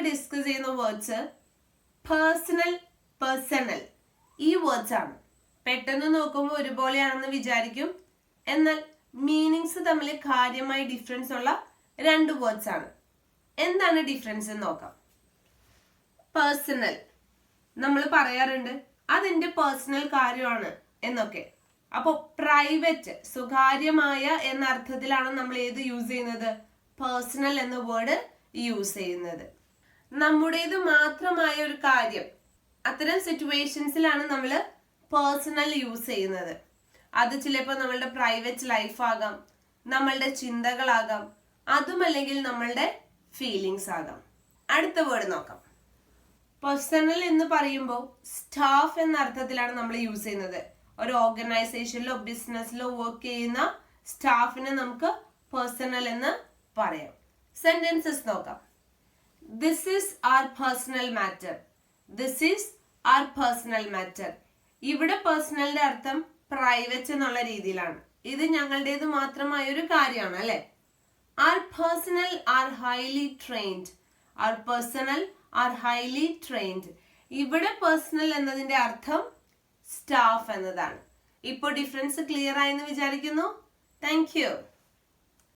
Discuss ചെയ്യുന്ന words personal, personal ഈ words ആണ്. പെട്ടെന്ന് നോക്കുമ്പോൾ ഒരുപോലെയാണെന്ന് വിചാരിക്കും, എന്നാൽ മീനിങ്സ് തമ്മിൽ കാര്യമായി ഡിഫറൻസ് ഉള്ള രണ്ട് വേർഡ്സ് ആണ്. എന്താണ് ഡിഫറൻസ് എന്ന് നോക്കാം. പേഴ്സണൽ നമ്മൾ പറയാറുണ്ട് അതെന്റെ പേഴ്സണൽ കാര്യമാണ് എന്നൊക്കെ. അപ്പോൾ പ്രൈവറ്റ്, സ്വകാര്യമായ എന്ന അർത്ഥത്തിലാണ് നമ്മൾ ഏത് യൂസ് ചെയ്യുന്നത്? പേഴ്സണൽ എന്ന വേർഡ് യൂസ് ചെയ്യുന്നത്. നമ്മുടേത് മാത്രമായ ഒരു കാര്യം, അത്തരം സിറ്റുവേഷൻസിലാണ് നമ്മൾ പേഴ്സണൽ യൂസ് ചെയ്യുന്നത്. അത് ചിലപ്പോൾ നമ്മളുടെ പ്രൈവറ്റ് ലൈഫ് ആകാം, നമ്മളുടെ ചിന്തകളാകാം, അതുമല്ലെങ്കിൽ നമ്മളുടെ ഫീലിങ്സ് ആകാം. അടുത്ത വേർഡ് നോക്കാം. പേഴ്സണൽ എന്ന് പറയുമ്പോൾ സ്റ്റാഫ് എന്ന അർത്ഥത്തിലാണ് നമ്മൾ യൂസ് ചെയ്യുന്നത്. ഒരു ഓർഗനൈസേഷനിലോ ബിസിനസ്സിലോ വർക്ക് ചെയ്യുന്ന സ്റ്റാഫിനെ നമുക്ക് പേഴ്സണൽ എന്ന് പറയാം. സെന്റൻസസ് നോക്കാം. This is our personal matter. This is our personal matter. ഇവിടെ പേഴ്സണലിന്റെ അർത്ഥം പ്രൈവറ്റ് എന്നുള്ള രീതിയിലാണ്. ഇത് ഞങ്ങളുടേത് മാത്രമായ ഒരു കാര്യമാണ് അല്ലെ. Our personnel are highly trained. Our personnel are highly trained. ഇവിടെ പേഴ്സണൽ എന്നതിന്റെ അർത്ഥം സ്റ്റാഫ് എന്നതാണ്. ഇപ്പോൾ ഡിഫറൻസ് ക്ലിയർ ആയെന്ന് വിചാരിക്കുന്നു. Thank U.